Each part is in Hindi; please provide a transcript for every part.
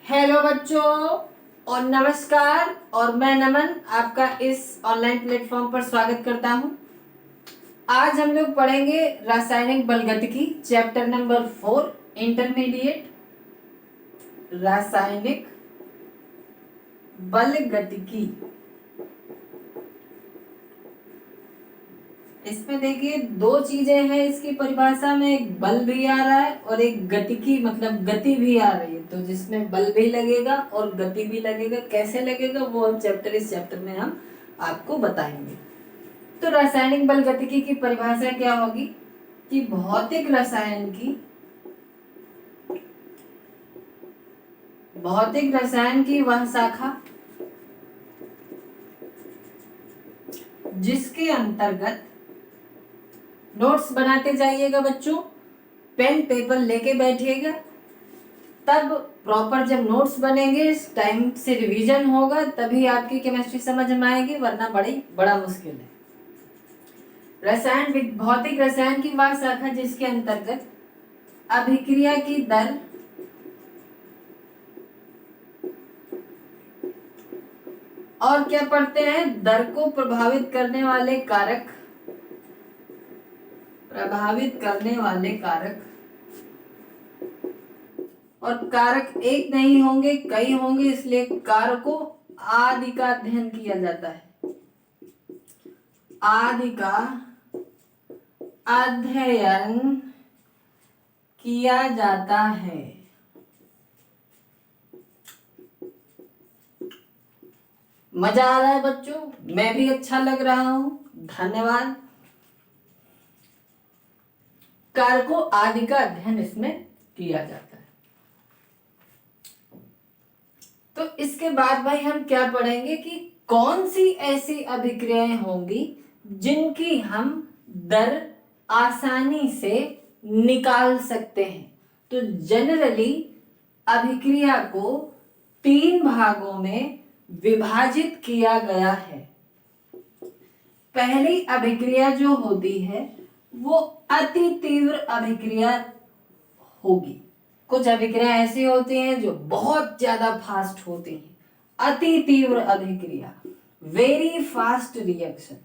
हेलो बच्चों और नमस्कार। और मैं नमन आपका इस ऑनलाइन प्लेटफॉर्म पर स्वागत करता हूं। आज हम लोग पढ़ेंगे रासायनिक बलगतिकी चैप्टर नंबर 4 इंटरमीडिएट रासायनिक बलगतिकी। इसमें देखिए दो चीजें हैं इसकी परिभाषा में, एक बल भी आ रहा है और एक गतिकी मतलब गति भी आ रही है। तो जिसमें बल भी लगेगा और गति भी लगेगा, कैसे लगेगा वो अब इस चैप्टर में हम आपको बताएंगे। तो रासायनिक बल गतिकी की परिभाषा क्या होगी कि भौतिक रसायन की वह शाखा जिसके अंतर्गत नोट्स बनाते जाइएगा बच्चों, पेन पेपर लेके बैठिएगा, तब प्रॉपर जब नोट्स बनेंगे टाइम से रिवीजन होगा तभी आपकी केमिस्ट्री समझ में आएगी, वरना बड़ा मुश्किल है। भौतिक रसायन की वह शाखा जिसके अंतर्गत अभिक्रिया की दर और क्या पढ़ते हैं, दर को प्रभावित करने वाले कारक और कारक एक नहीं होंगे कई होंगे, इसलिए कारकों आदि का अध्ययन किया जाता है। आदि का अध्ययन किया जाता है। मजा आ रहा है बच्चों? मैं भी अच्छा लग रहा हूं, धन्यवाद। कारकों आदि का अध्ययन इसमें किया जाता है। तो इसके बाद भाई हम क्या पढ़ेंगे कि कौन सी ऐसी अभिक्रियाएं होंगी जिनकी हम दर आसानी से निकाल सकते हैं। तो जनरली अभिक्रिया को 3 भागों में विभाजित किया गया है। पहली अभिक्रिया जो होती है वो अति तीव्र अभिक्रिया होगी। कुछ अभिक्रिया ऐसी होती हैं जो बहुत ज्यादा फास्ट होती हैं। अति तीव्र अभिक्रिया, वेरी फास्ट रिएक्शन।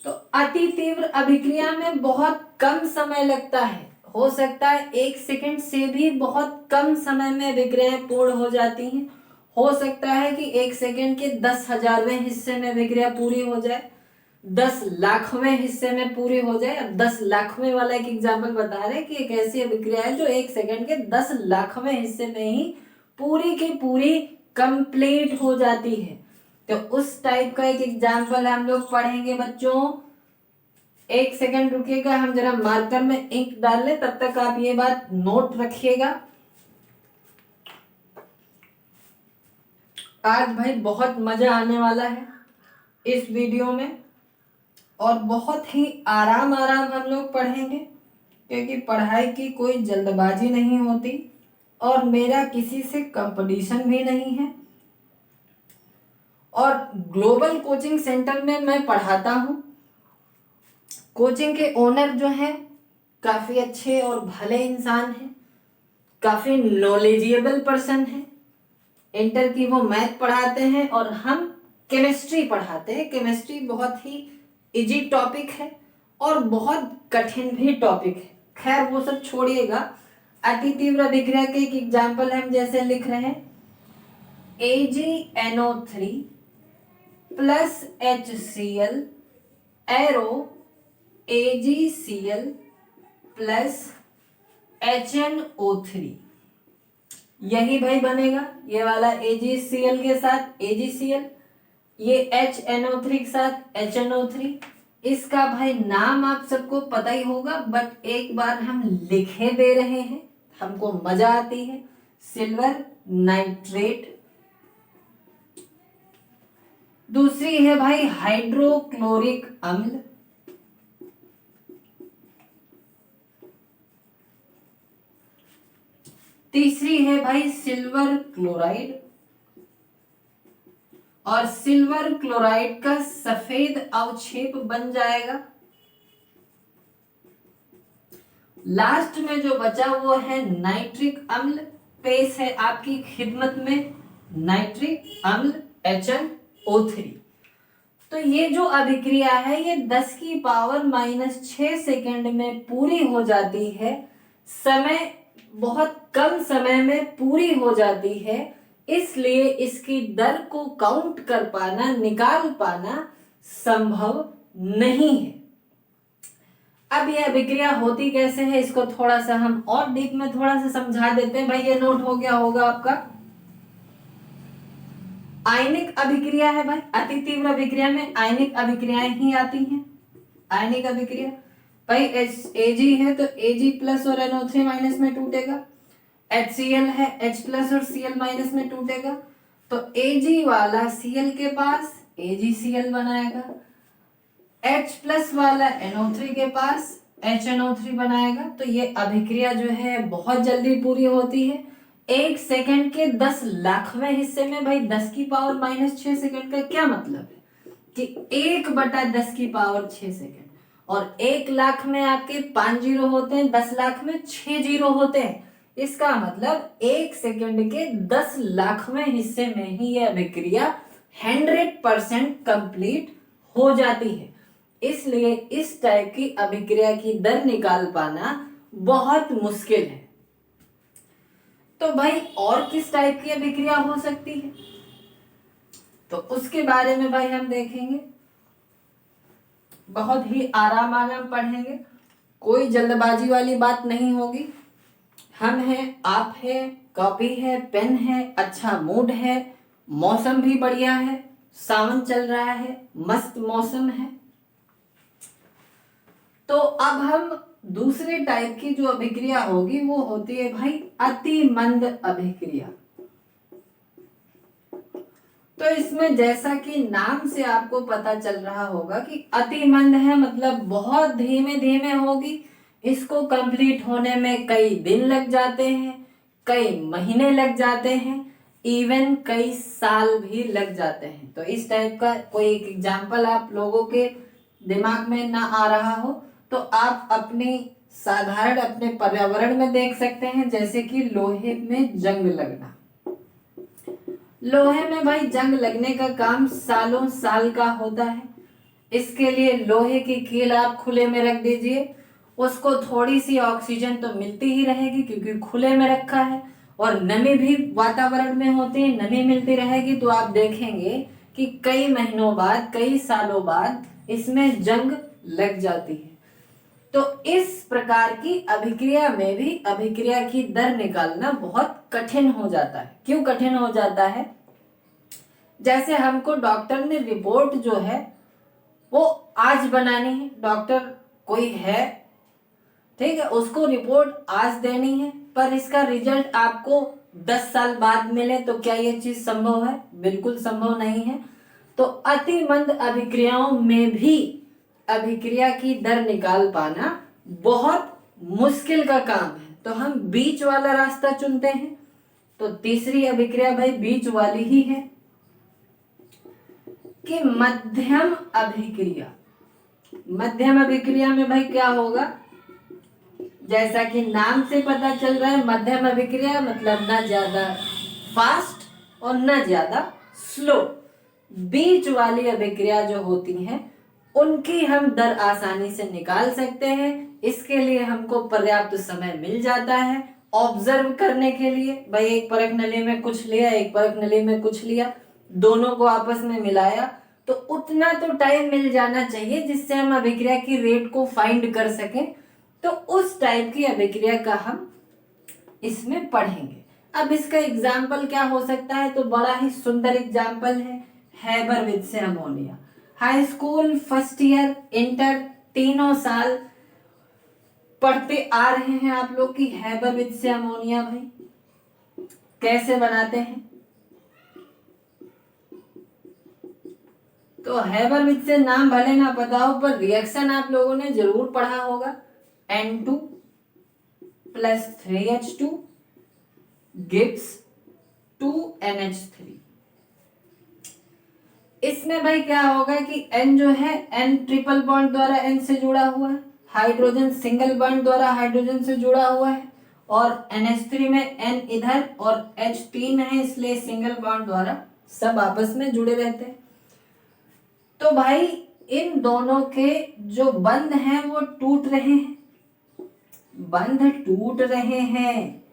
तो अति तीव्र अभिक्रिया में बहुत कम समय लगता है, हो सकता है 1 सेकंड से भी बहुत कम समय में अभिक्रियाएं पूर्ण हो जाती हैं। हो सकता है कि 1 सेकंड के 10,000वें हिस्से में अभिक्रिया पूरी हो जाए, 10 लाखवें हिस्से में पूरी हो जाए। अब 10 लाखवें वाला एक एग्जाम्पल बता रहे हैं कि एक ऐसी अभिक्रिया है जो 1 सेकंड के 10 लाखवें हिस्से में ही पूरी की पूरी कंप्लीट हो जाती है। तो उस टाइप का एक एग्जाम्पल हम लोग पढ़ेंगे बच्चों। 1 सेकंड रुकिएगा, हम जरा मार्कर में इंक डाल लें, तब तक आप ये बात नोट रखिएगा। आज भाई बहुत मजा आने वाला है इस वीडियो में और बहुत ही आराम हम लोग पढ़ेंगे, क्योंकि पढ़ाई की कोई जल्दबाजी नहीं होती और मेरा किसी से कंपटीशन भी नहीं है। और ग्लोबल कोचिंग सेंटर में मैं पढ़ाता हूँ। कोचिंग के ओनर जो हैं काफी अच्छे और भले इंसान हैं, काफी नॉलेजेबल पर्सन हैं। इंटर की वो मैथ पढ़ाते हैं और हम केमिस्ट्री पढ़ाते हैं। केमिस्ट्री बहुत ही इजी टॉपिक है और बहुत कठिन भी टॉपिक है। खैर वो सब छोड़िएगा। अति तीव्र अभिक्रिया के एक एग्जाम्पल हम जैसे लिख रहे हैं, AgNO3 plus HCl arrow AgCl plus HNO3। यही भाई बनेगा, ये वाला AgCl के साथ AgCl, ये HNO3 के साथ HNO3। इसका भाई नाम आप सबको पता ही होगा, बट एक बार हम लिखे दे रहे हैं, हमको मजा आती है। Silver nitrate. दूसरी है भाई हाइड्रोक्लोरिक अम्ल। तीसरी है भाई सिल्वर क्लोराइड। और सिल्वर क्लोराइड का सफेद अवक्षेप बन जाएगा। लास्ट में जो बचा वो है नाइट्रिक अम्ल पेश है आपकी खिदमत में नाइट्रिक अम्ल HNO3। तो ये जो अभिक्रिया है ये 10 की पावर -6 सेकेंड में पूरी हो जाती है। समय बहुत कम समय में पूरी हो जाती है, इसलिए इसकी दर को काउंट कर पाना, निकाल पाना संभव नहीं है। अब ये अभिक्रिया होती कैसे है इसको थोड़ा सा हम और डीप में थोड़ा सा समझा देते हैं। भाई ये नोट हो गया होगा आपका। आयनिक अभिक्रिया है भाई, अति तीव्र अभिक्रिया में आयनिक अभिक्रियाएं ही आती हैं। आयनिक अभिक्रिया भाई Ag है तो Ag प्लस और NO3 माइनस में टूटेगा। HCl है H प्लस और Cl माइनस में टूटेगा, तो Ag वाला Cl के पास AgCl बनाएगा, H प्लस वाला NO3 के पास HNO3 बनाएगा। तो ये अभिक्रिया जो है बहुत जल्दी पूरी होती है। 1 सेकंड के 10 लाखवें हिस्से में। भाई 10 की पावर -6 सेकंड का क्या मतलब है कि 1/10 की पावर 6 सेकंड, और 1 लाख में आपके 5 जीरो होते हैं, 10 लाख में 6 जीरो होते हैं। इसका मतलब 1 सेकंड के 10 लाखवें हिस्से में ही यह अभिक्रिया 100% कंप्लीट हो जाती है। इसलिए इस टाइप की अभिक्रिया की दर निकाल पाना बहुत मुश्किल है। तो भाई और किस टाइप की अभिक्रिया हो सकती है, तो उसके बारे में भाई हम देखेंगे। बहुत ही आराम आराम पढ़ेंगे, कोई जल्दबाजी वाली बात नहीं होगी। हम हैं, आप हैं, कॉपी है, पेन है, अच्छा मूड है, मौसम भी बढ़िया है, सावन चल रहा है, मस्त मौसम है। तो अब हम दूसरे टाइप की जो अभिक्रिया होगी वो होती है भाई अति मंद अभिक्रिया। तो इसमें जैसा कि नाम से आपको पता चल रहा होगा कि अति मंद है, मतलब बहुत धीमे धीमे होगी। इसको कंप्लीट होने में कई दिन लग जाते हैं, कई महीने लग जाते हैं, इवन कई साल भी लग जाते हैं। तो इस टाइप का कोई एक एग्जाम्पल आप लोगों के दिमाग में ना आ रहा हो तो आप अपनी साधारण अपने पर्यावरण में देख सकते हैं, जैसे कि लोहे में जंग लगना। लोहे में भाई जंग लगने का काम सालों साल का होता है। इसके लिए लोहे की कील आप खुले में रख दीजिए, उसको थोड़ी सी ऑक्सीजन तो मिलती ही रहेगी क्योंकि खुले में रखा है, और नमी भी वातावरण में होती है, नमी मिलती रहेगी। तो आप देखेंगे कि कई महीनों बाद, कई सालों बाद इसमें जंग लग जाती है। तो इस प्रकार की अभिक्रिया में भी अभिक्रिया की दर निकालना बहुत कठिन हो जाता है। क्यों कठिन हो जाता है? जैसे हमको डॉक्टर ने रिपोर्ट जो है वो आज बनानी है, डॉक्टर कोई है, ठीक है, उसको रिपोर्ट आज देनी है, पर इसका रिजल्ट आपको 10 साल बाद मिले, तो क्या ये चीज संभव है? बिल्कुल संभव नहीं है। तो अति मंद अभिक्रियाओं में भी अभिक्रिया की दर निकाल पाना बहुत मुश्किल का काम है। तो हम बीच वाला रास्ता चुनते हैं। तो तीसरी अभिक्रिया भाई बीच वाली ही है कि मध्यम अभिक्रिया। मध्यम अभिक्रिया में भाई क्या होगा, जैसा कि नाम से पता चल रहा है, मध्यम अभिक्रिया मतलब ना ज्यादा फास्ट और ना ज्यादा स्लो। बीच वाली अभिक्रिया जो होती हैं उनकी हम दर आसानी से निकाल सकते हैं। इसके लिए हमको पर्याप्त समय मिल जाता है ऑब्जर्व करने के लिए। भाई एक परख नली में कुछ लिया, एक परख नली में कुछ लिया, दोनों को आपस में मिलाया, तो उतना तो टाइम मिल जाना चाहिए जिससे हम अभिक्रिया की रेट को फाइंड कर सकें। तो उस टाइप की अभिक्रिया का हम इसमें पढ़ेंगे। अब इसका एग्जाम्पल क्या हो सकता है, तो बड़ा ही सुंदर एग्जाम्पल है हैबरविच से ammonia. High school first year, inter, तीनों साल पढ़ते आ रहे हैं आप लोग की हैबरविच से अमोनिया भाई कैसे बनाते हैं। तो हैबरविच से नाम भले ना पता हो पर रिएक्शन आप लोगों ने जरूर पढ़ा होगा। N2 + 3H2 gives 2NH3। इसमें भाई क्या होगा कि N जो है N ट्रिपल बॉन्ड द्वारा N से जुड़ा हुआ है, हाइड्रोजन सिंगल बॉन्ड द्वारा हाइड्रोजन से जुड़ा हुआ है, और NH3 में N इधर और H 3 है, इसलिए सिंगल बॉन्ड द्वारा सब आपस में जुड़े रहते हैं। तो भाई इन दोनों के जो बंध हैं वो टूट रहे हैं, बंध टूट रहे हैं,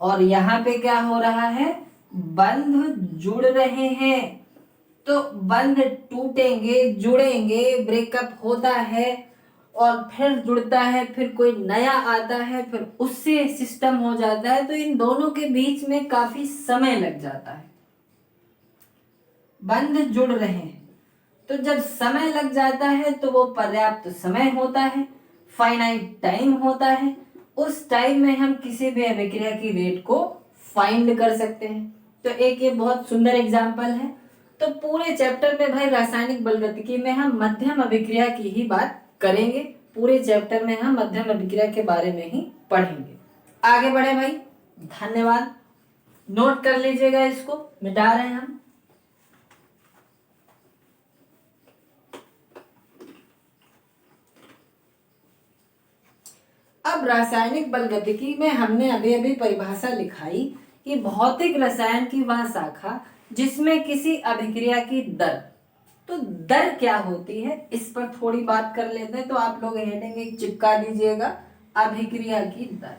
और यहाँ पे क्या हो रहा है, बंध जुड़ रहे हैं। तो बंध टूटेंगे, जुड़ेंगे, ब्रेकअप होता है और फिर जुड़ता है, फिर कोई नया आता है, फिर उससे सिस्टम हो जाता है। तो इन दोनों के बीच में काफी समय लग जाता है। बंध जुड़ रहे हैं तो जब समय लग जाता है तो वो पर्याप्त समय होता है, फाइनाइट टाइम होता है। उस टाइम में हम किसी भी अभिक्रिया की रेट को फाइंड कर सकते हैं। तो एक ये बहुत सुंदर एग्जांपल है। तो पूरे चैप्टर में भाई रासायनिक बलगतिकी में हम मध्यम अभिक्रिया की ही बात करेंगे। पूरे चैप्टर में हम मध्यम अभिक्रिया के बारे में ही पढ़ेंगे। आगे बढ़े भाई, धन्यवाद। नोट कर लीजिएगा, इसको मिटा रहे हैं हम। अब रासायनिक बलगतिकी में हमने अभी अभी परिभाषा लिखाई कि भौतिक रसायन की वह शाखा जिसमें किसी अभिक्रिया की दर, तो दर क्या होती है इस पर थोड़ी बात कर लेते हैं। तो आप लोग हेडिंग एक चिपका दीजिएगा, अभिक्रिया की दर।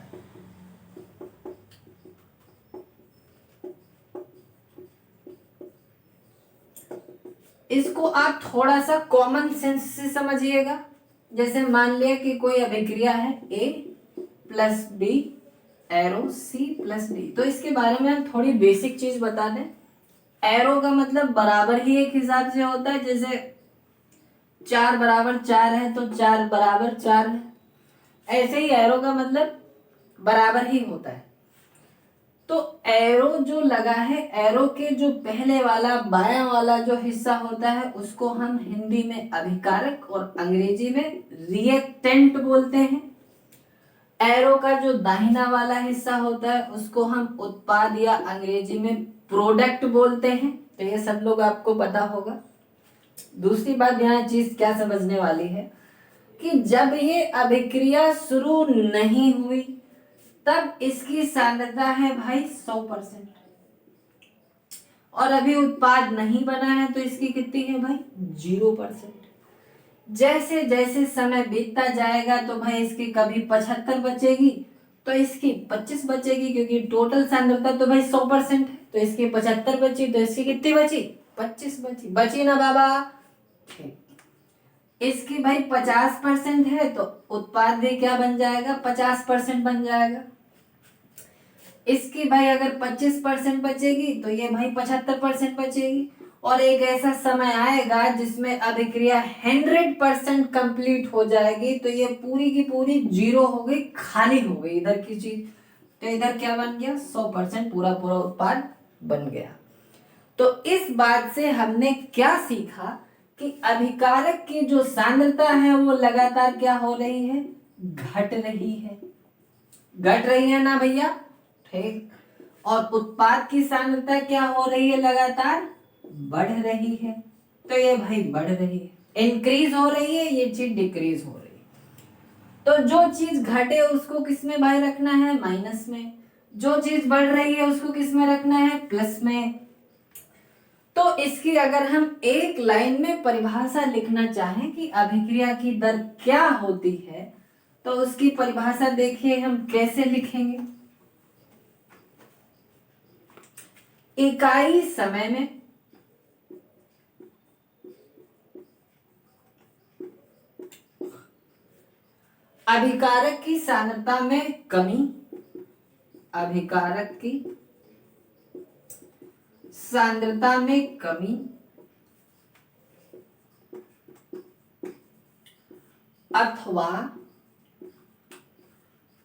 इसको आप थोड़ा सा कॉमन सेंस से समझिएगा। जैसे मान लिया कि कोई अभिक्रिया है A plus B arrow C plus D। तो इसके बारे में हम थोड़ी बेसिक चीज बता दें। एरो का मतलब बराबर ही एक हिसाब से होता है, जैसे 4 बराबर 4 है तो 4 बराबर 4 है, ऐसे ही एरो का मतलब बराबर ही होता है। तो एरो जो लगा है, एरो के जो पहले वाला बायां वाला जो हिस्सा होता है उसको हम हिंदी में अभिकारक और अंग्रेजी में रिएक्टेंट बोलते हैं। एरो का जो दाहिना वाला हिस्सा होता है उसको हम उत्पाद या अंग्रेजी में प्रोडक्ट बोलते हैं। तो ये सब लोग आपको पता होगा। दूसरी बात यहाँ चीज क्या समझने वाली है कि जब ये अभिक्रिया शुरू नहीं हुई तब इसकी सांद्रता है भाई 100%, और अभी उत्पाद नहीं बना है तो इसकी कितनी है भाई 0%। जैसे जैसे समय बीतता जाएगा तो भाई इसकी कभी 75 बचेगी तो इसकी 25 बचेगी, क्योंकि टोटल सांद्रता तो भाई 100% है। तो इसकी 75 बची तो इसकी कितनी बची 25 बची, बची ना बाबा। ठीक, इसकी भाई 50% है तो उत्पाद भी क्या बन जाएगा 50% बन जाएगा। इसकी भाई अगर 25% बचेगी तो ये भाई 75% बचेगी। और एक ऐसा समय आएगा जिसमें अभिक्रिया 100% कंप्लीट हो जाएगी, तो ये पूरी की पूरी 0 हो गई, खाली हो गई इधर की चीज। तो इधर क्या बन गया 100% पूरा पूरा उत्पाद बन गया। तो इस बात से हमने क्या सीखा कि अभिकारक की जो सांद्रता है वो लगातार क्या हो रही है, घट रही है, घट रही है ना भैया। ठीक, और उत्पाद की सांद्रता क्या हो रही है, लगातार बढ़ रही है। तो ये भाई बढ़ रही है, इंक्रीज हो रही है, ये चीज डिक्रीज हो रही है। तो जो चीज घटे उसको किस में भाई रखना है, माइनस में। जो चीज बढ़ रही है उसको किस में रखना है, प्लस में। तो इसकी अगर हम एक लाइन में परिभाषा लिखना चाहें कि अभिक्रिया की दर क्या होती है, तो उसकी परिभाषा देखिए हम कैसे लिखेंगे। इकाई समय में अभिकारक की सांद्रता में कमी, अभिकारक की सांद्रता में कमी अथवा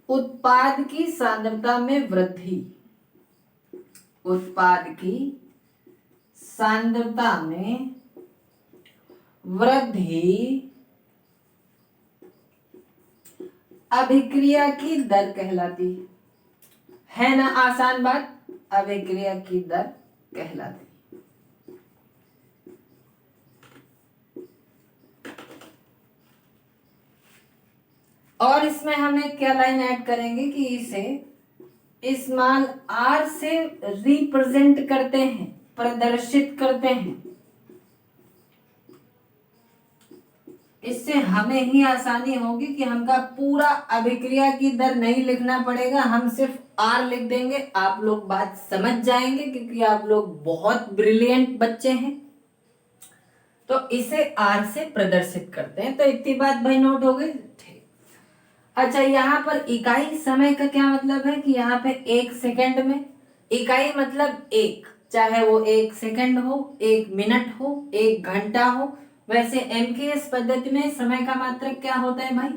उत्पाद की सांद्रता में वृद्धि, उत्पाद की सांद्रता में वृद्धि अभिक्रिया की दर कहलाती है ना। आसान बात, अभिक्रिया की दर कहलाती। और इसमें हमें क्या लाइन ऐड करेंगे कि इसे इस मान r से रिप्रेजेंट करते हैं, प्रदर्शित करते हैं। इससे हमें ही आसानी होगी कि हमका पूरा अभिक्रिया की दर नहीं लिखना पड़ेगा, हम सिर्फ r लिख देंगे, आप लोग बात समझ जाएंगे क्योंकि आप लोग बहुत ब्रिलियंट बच्चे हैं। तो इसे r से प्रदर्शित करते हैं। तो इतनी बात भाई नोट हो गई। ठीक। अच्छा, यहाँ पर इकाई समय का क्या मतलब है कि यहाँ पे 1 सेकंड में, इकाई मतलब एक, चाहे वो 1 सेकंड हो, 1 मिनट हो, 1 घंटा हो। वैसे एमकेएस पद्धति में समय का मात्रक क्या होता है भाई?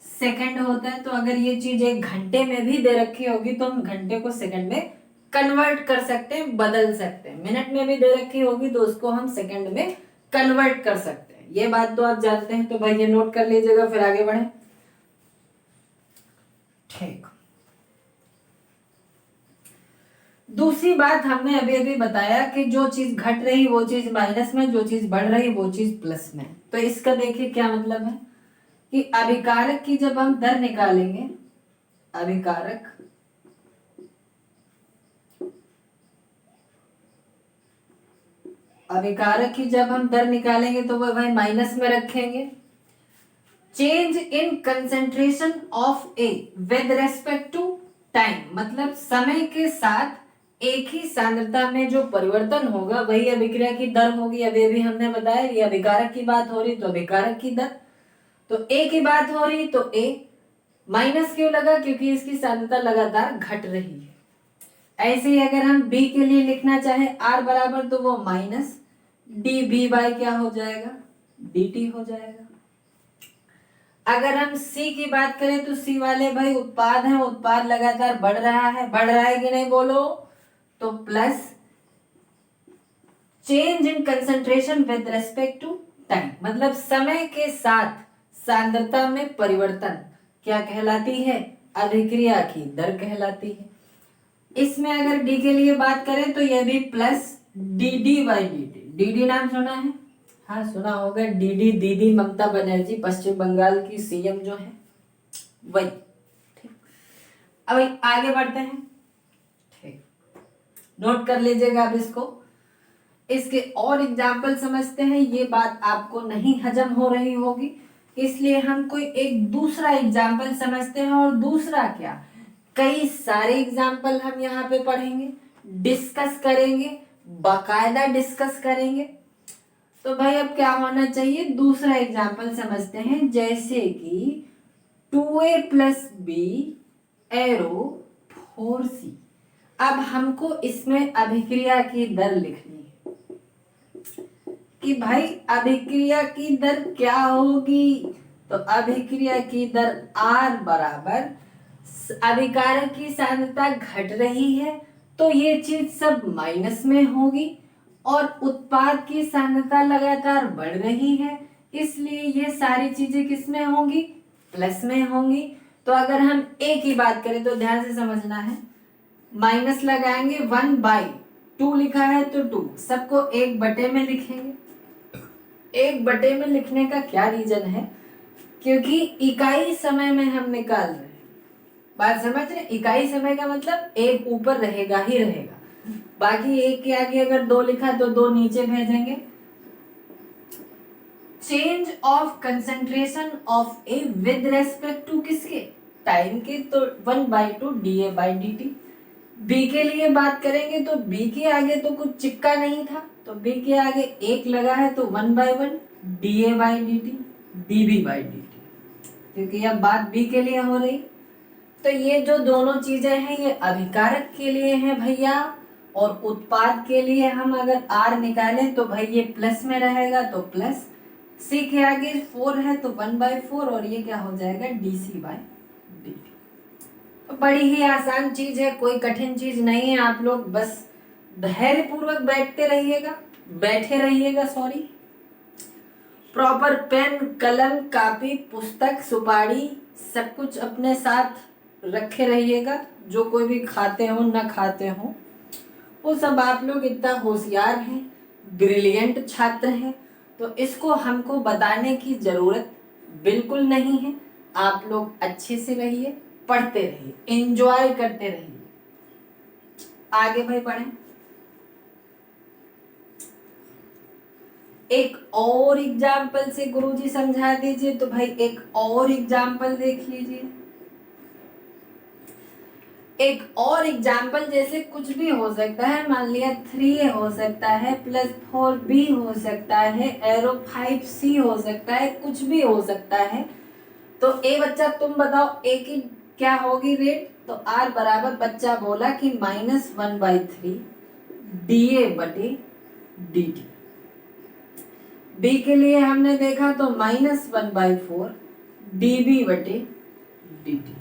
सेकंड होता है। तो अगर ये चीज 1 घंटे में भी दे रखी होगी तो हम घंटे को सेकंड में कन्वर्ट कर सकते हैं, बदल सकते हैं। मिनट में भी दे रखी होगी तो उसको हम सेकंड में कन्वर्ट कर सकते हैं। ये बात तो आप जानते हैं। तो भाई ये नोट कर लीजिएगा, फिर आगे बढ़े। ठीक। दूसरी बात हमने अभी अभी बताया कि जो चीज घट रही वो चीज माइनस में, जो चीज बढ़ रही वो चीज प्लस में। तो इसका देखिए क्या मतलब है कि अभिकारक की जब हम दर निकालेंगे, अभिकारक अभिकारक की जब हम दर निकालेंगे तो वह भाई माइनस में रखेंगे। Change in concentration of A with respect to time, मतलब समय के साथ एक ही सांद्रता में जो परिवर्तन होगा वही अभिक्रिया की दर होगी। अभी अभी हमने बताया ये अभिकारक की बात हो रही तो अभिकारक की दर, तो ए की बात हो रही तो ए माइनस क्यों लगा? क्योंकि इसकी सांद्रता लगातार घट रही है। ऐसे ही अगर हम बी के लिए लिखना चाहे आर बराबर, तो वो माइनस डी बी बाई क्या हो जाएगा? डी टी हो जाएगा। अगर हम सी की बात करें तो सी वाले भाई उत्पाद है, उत्पाद लगातार बढ़ रहा है, बढ़ रहा है कि नहीं बोलो? तो plus change in concentration with respect to time, मतलब समय के साथ सांद्रता में परिवर्तन क्या कहलाती है? अभिक्रिया की दर कहलाती है। इसमें अगर डी के लिए बात करें तो यह भी plus D D by D T. D D नाम सुना है? हाँ सुना होगा, डीडी दीदी ममता बनर्जी, पश्चिम बंगाल की सीएम जो है वही। ठीक, अब आगे बढ़ते हैं। ठीक, नोट कर लीजिएगा अब इसको। इसके और एग्जाम्पल समझते हैं। ये बात आपको नहीं हजम हो रही होगी, इसलिए हम कोई एक दूसरा एग्जाम्पल समझते हैं। और दूसरा क्या, कई सारे एग्जाम्पल हम यहाँ पे पढ़ेंगे, डिस्कस करेंगे, बाकायदा डिस्कस करेंगे। तो भाई अब क्या होना चाहिए, दूसरा एग्जाम्पल समझते हैं। जैसे कि 2a plus B arrow 4c। अब हमको इसमें अभिक्रिया की दर लिखनी है कि भाई अभिक्रिया की दर क्या होगी। तो अभिक्रिया की दर R बराबर, अभिकारक की सांद्रता घट रही है तो ये चीज सब माइनस में होगी, और उत्पाद की सांद्रता लगातार बढ़ रही है, इसलिए ये सारी चीजें किसमें होंगी? प्लस में होंगी। तो अगर हम ए की बात करें तो ध्यान से समझना है, माइनस लगाएंगे, 1/2 लिखा है तो 2 सबको 1/, में लिखेंगे। 1/, में लिखने का क्या रीजन है? क्योंकि इकाई समय में हम निकाल रहे हैं। बात समझ रहे? इकाई समय का मतलब एक ऊपर रहेगा ही रहेगा, बाकी एक के आगे अगर 2 लिखा तो 2 नीचे भेजेंगे। Change of concentration of A with respect to किसके? टाइम के, तो 1/2 D A by D T. B के लिए बात करेंगे तो बी के आगे तो कुछ चिपका नहीं था, तो बी के आगे 1 लगा है तो 1/1 DA by D T, dB by D T, क्योंकि अब बात बी के लिए हो रही। तो ये जो दोनों चीजें हैं ये अभिकारक के लिए हैं भैया, और उत्पाद के लिए हम अगर R निकालें तो भाई ये प्लस में रहेगा, तो प्लस C के आगे 4 है तो 1/4, और ये क्या हो जाएगा? DC by D. तो बड़ी ही आसान चीज है, कोई कठिन चीज नहीं है। आप लोग बस धैर्य पूर्वक बैठते रहिएगा, बैठे रहिएगा, सॉरी। प्रॉपर पेन, कलम, कापी, पुस्तक, सुपारी सब कुछ अपने साथ रखे रहिएगा। जो कोई भी खाते हो न खाते हो वो सब आप लोग इतना होशियार हैं, ब्रिलियंट छात्र हैं, तो इसको हमको बताने की जरूरत बिल्कुल नहीं है। आप लोग अच्छे से रहिए, पढ़ते रहिए, एंजॉय करते रहिए। आगे भाई पढ़ें। एक और एग्जाम्पल से गुरुजी समझा दीजिए। तो भाई एक और एग्जाम्पल देख लीजिए। एक और एग्जाम्पल जैसे कुछ भी हो सकता है, मान लिया 3a हो सकता है, +4b हो सकता है, एरो 5c हो सकता है, कुछ भी हो सकता है। तो ए बच्चा तुम बताओ ए की क्या होगी रेट। तो आर बराबर बच्चा बोला कि -1/3 dA बटे dt। बी के लिए हमने देखा तो -1/4 dB बटे dt।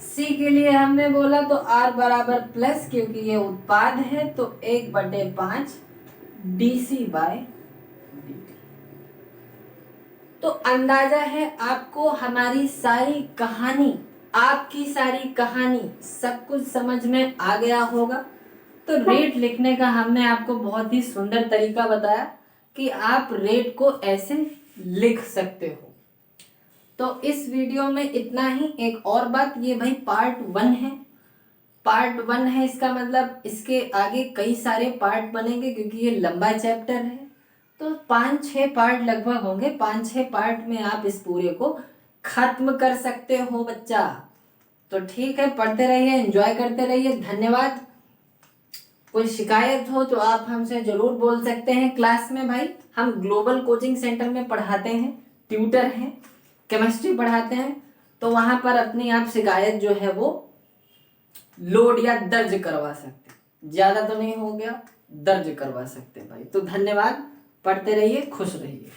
सी के लिए हमने बोला तो आर बराबर प्लस, क्योंकि ये उत्पाद है तो 1/5 dC/dt। तो अंदाजा है आपको हमारी सारी कहानी, आपकी सारी कहानी सब कुछ समझ में आ गया होगा। तो रेट लिखने का हमने आपको बहुत ही सुंदर तरीका बताया कि आप रेट को ऐसे लिख सकते हो। तो इस वीडियो में इतना ही। एक और बात, ये भाई पार्ट 1 है। पार्ट 1 है, इसका मतलब इसके आगे कई सारे पार्ट बनेंगे, क्योंकि ये लंबा चैप्टर है। तो 5-6 पार्ट लगभग होंगे। 5-6 पार्ट में आप इस पूरे को खत्म कर सकते हो बच्चा। तो ठीक है, पढ़ते रहिए, एंजॉय करते रहिए। धन्यवाद। कोई शिकायत हो तो आप हमसे जरूर बोल सकते हैं क्लास में। भाई हम ग्लोबल कोचिंग सेंटर में पढ़ाते हैं, ट्यूटर हैं, केमिस्ट्री पढ़ाते हैं। तो वहां पर अपनी आप शिकायत जो है वो लोड या दर्ज करवा सकते हैं। ज्यादा तो नहीं हो गया, दर्ज करवा सकते हैं भाई। तो धन्यवाद, पढ़ते रहिए, खुश रहिए।